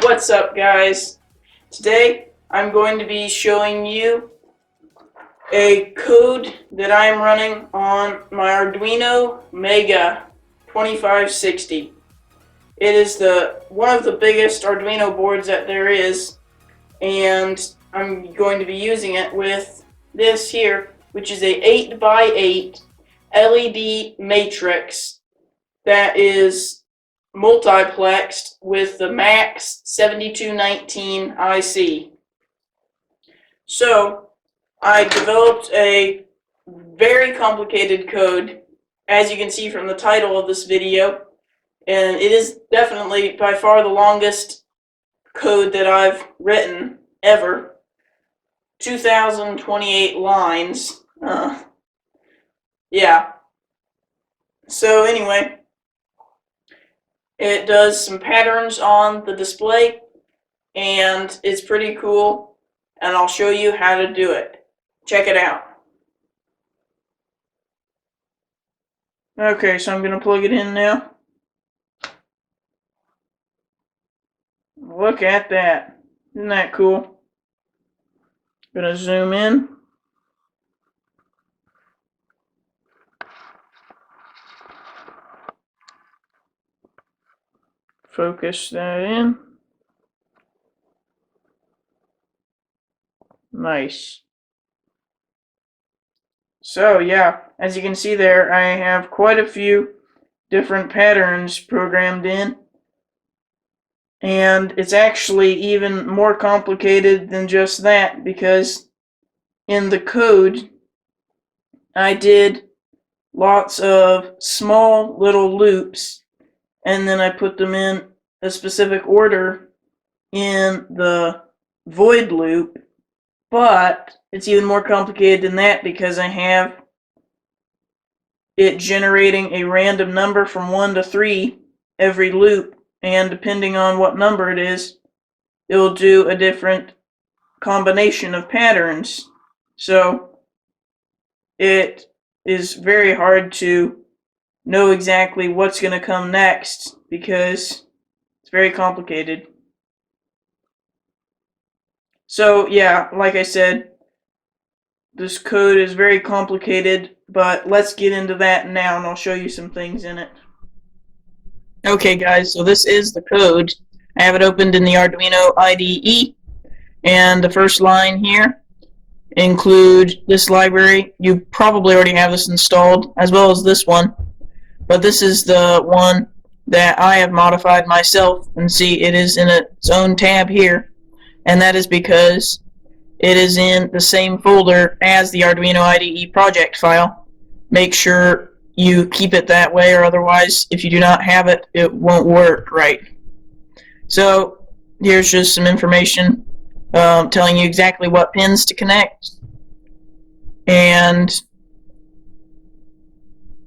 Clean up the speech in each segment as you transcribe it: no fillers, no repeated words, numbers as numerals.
What's up, guys? Today I'm going to be showing you a code that I am running on my Arduino Mega 2560. It is one of the biggest Arduino boards that there is, and I'm going to be using it with this here, which is a 8x8 LED matrix that is multiplexed with the MAX7219 IC. So I developed a very complicated code, as you can see from the title of this video, and it is definitely by far the longest code that I've written ever. 2028 lines. Yeah. So anyway, it does some patterns on the display, and it's pretty cool, and I'll show you how to do it. Check it out. Okay, so I'm going to plug it in now. Look at that. Isn't that cool? Going to zoom in. Focus that in. Nice. So yeah, as you can see there, I have quite a few different patterns programmed in. And it's actually even more complicated than just that, because in the code I did lots of small little loops, and then I put them in a specific order in the void loop. But it's even more complicated than that, because I have it generating a random number from 1 to 3 every loop, and depending on what number it is, it will do a different combination of patterns. So it is very hard to know exactly what's going to come next, because it's very complicated. So yeah, like I said, this code is very complicated, but let's get into that now, and I'll show you some things in it. Okay guys, so this is the code. I have it opened in the Arduino IDE, and the first line here include this library. You probably already have this installed, as well as this one, but this is the one that I have modified myself, and see, it is in its own tab here, and that is because it is in the same folder as the Arduino IDE project file. Make sure you keep it that way, or otherwise, if you do not have it, it won't work right. So here's just some information telling you exactly what pins to connect. And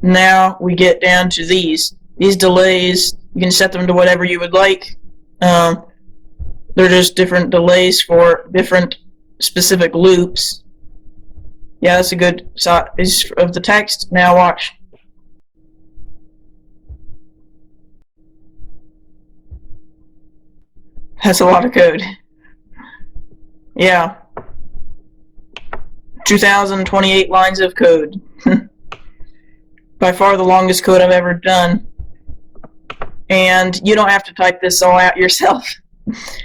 now we get down to these delays. You can set them to whatever you would like. They're just different delays for different specific loops. Yeah, that's a good size of the text. Now watch. That's a lot of code. Yeah. 2028 lines of code. By far the longest code I've ever done. And you don't have to type this all out yourself.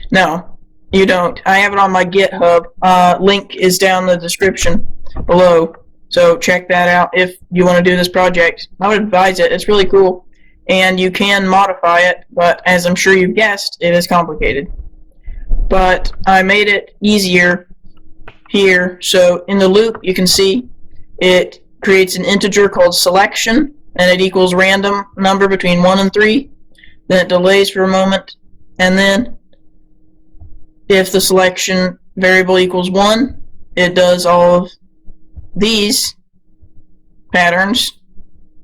No, you don't. I have it on my GitHub. Link is down in the description below. So check that out if you want to do this project. I would advise it. It's really cool. And you can modify it, but as I'm sure you've guessed, it is complicated. But I made it easier here. So in the loop, you can see it creates an integer called selection, and it equals random number between 1 and 3. Then it delays for a moment, and then if the selection variable equals 1, it does all of these patterns.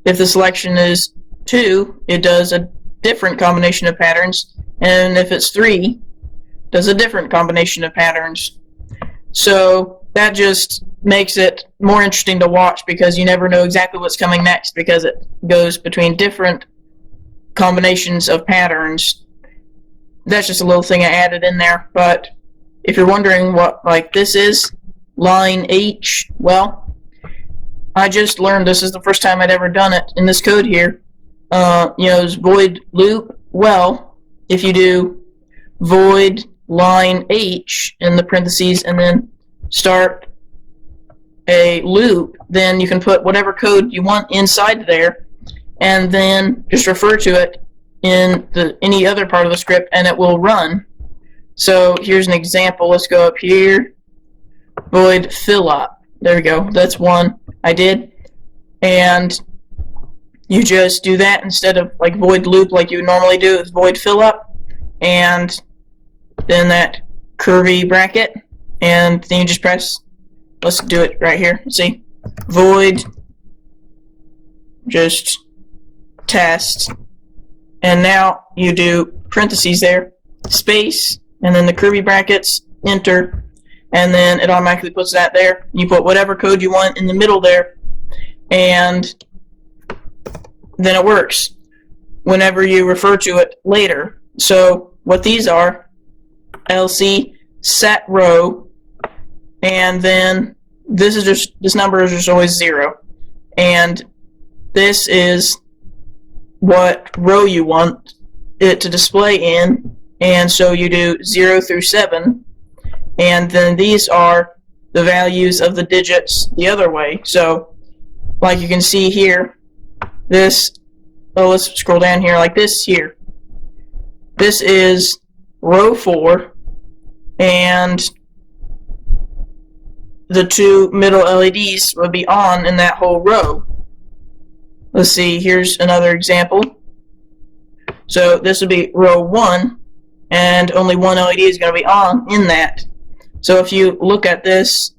If the selection is 2, it does a different combination of patterns, and if it's 3, it does a different combination of patterns. So that just makes it more interesting to watch, because you never know exactly what's coming next, because it goes between different combinations of patterns. that's just a little thing I added in there. But if you're wondering what like this is, line H, well, I just learned this is the first time I'd ever done it in this code here. It's void loop. Well, if you do void line H in the parentheses and then start a loop, then you can put whatever code you want inside there and then just refer to it in any other part of the script and it will run. So here's an example. Let's go up here. Void fill up. There we go. That's one I did. And you just do that instead of like void loop like you would normally do. It's void fill up and then that curly bracket, and then you just press, let's do it right here. See, void just test, and now you do parentheses there, space, and then the curly brackets, enter, and then it automatically puts that there. You put whatever code you want in the middle there, and then it works whenever you refer to it later. So what these are, LC set row, and then this number is just always 0, and this is what row you want it to display in, and so you do 0 through 7, and then these are the values of the digits the other way. So like you can see here, this, let's scroll down here, like this here, this is row 4, and the two middle LEDs would be on in that whole row. Let's see, here's another example. So this would be row 1, and only one LED is going to be on in that. So if you look at this,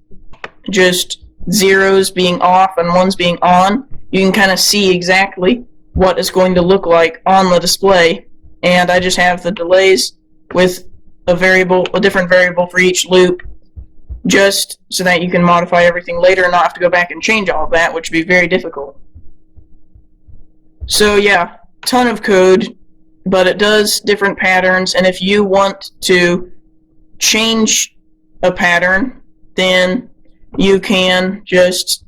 just zeros being off and ones being on, you can kind of see exactly what it's going to look like on the display. And I just have the delays with a different variable for each loop, just so that you can modify everything later and not have to go back and change all of that, which would be very difficult. So yeah, ton of code, but it does different patterns, and if you want to change a pattern, then you can just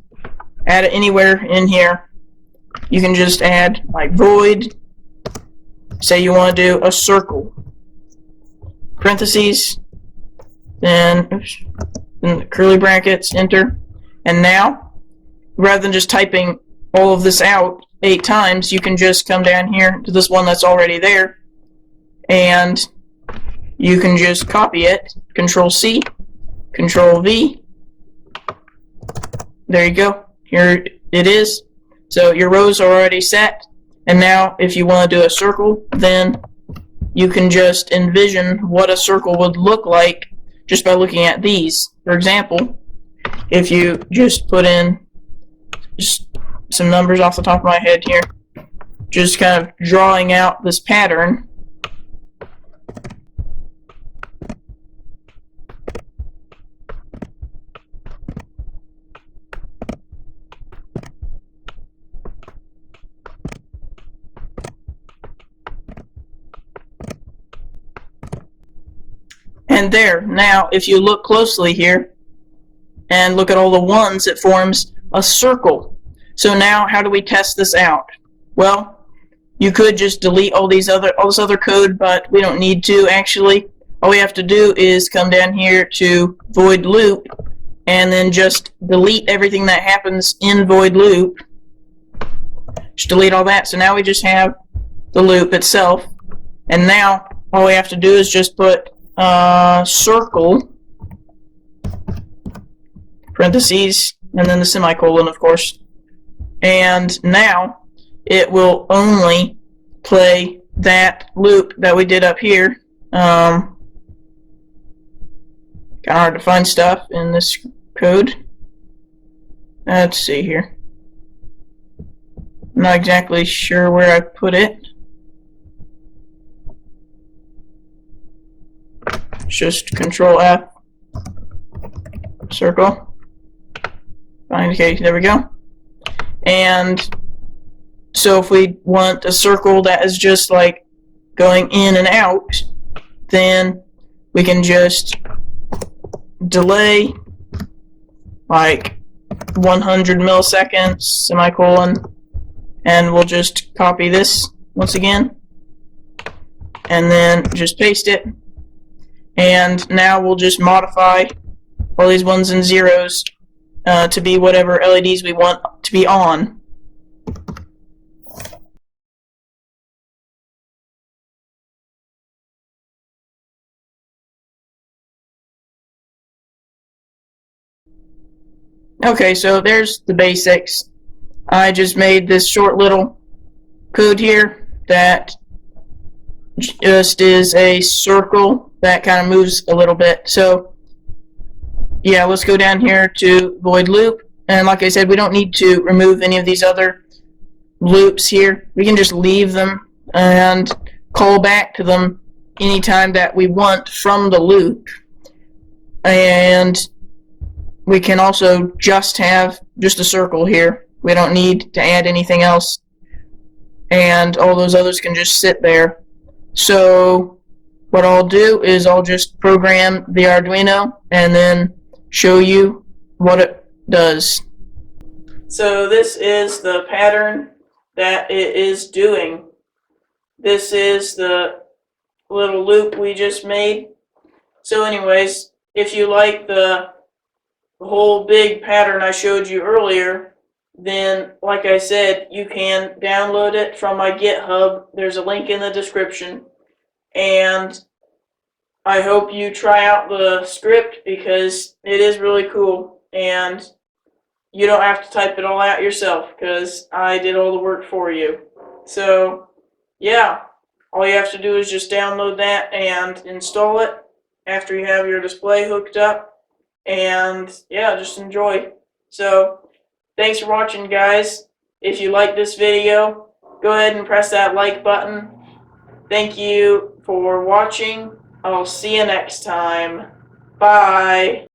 add it anywhere in here. You can just add like void, say you want to do a circle, parentheses, then the curly brackets, enter, and now rather than just typing all of this out 8 times, you can just come down here to this one that's already there, and you can just copy it, Control C, Control V, there you go, here it is. So your rows are already set, and now if you want to do a circle, then you can just envision what a circle would look like just by looking at these. For example, if you just put in just some numbers off the top of my head here, just kind of drawing out this pattern. And there, now if you look closely here and look at all the ones, it forms a circle. So now how do we test this out? Well, you could just delete all this other code, but we don't need to actually. All we have to do is come down here to void loop and then just delete everything that happens in void loop. Just delete all that. So now we just have the loop itself, and now all we have to do is just put circle, parentheses, and then the semicolon, of course. And now it will only play that loop that we did up here. Kind of hard to find stuff in this code. Let's see here. I'm not exactly sure where I put it. Just Control F, circle, find, okay, there we go. And so if we want a circle that is just like going in and out, then we can just delay like 100 milliseconds, semicolon, and we'll just copy this once again, and then just paste it. And now we'll just modify all these ones and zeros to be whatever LEDs we want to be on. Okay, so there's the basics. I just made this short little code here that just is a circle that kind of moves a little bit. So yeah, let's go down here to void loop, and like I said, we don't need to remove any of these other loops here. We can just leave them and call back to them anytime that we want from the loop. And we can also just have just a circle here. We don't need to add anything else, and all those others can just sit there. So what I'll do is I'll just program the Arduino and then show you what it does. So this is the pattern that it is doing. This is the little loop we just made. So anyways, if you like the whole big pattern I showed you earlier, then like I said, you can download it from my GitHub. There's a link in the description, and I hope you try out the script because it is really cool, and you don't have to type it all out yourself because I did all the work for you. So yeah, all you have to do is just download that and install it after you have your display hooked up, and yeah, just enjoy. So thanks for watching, guys. If you like this video, go ahead and press that like button. Thank you for watching. I'll see you next time. Bye.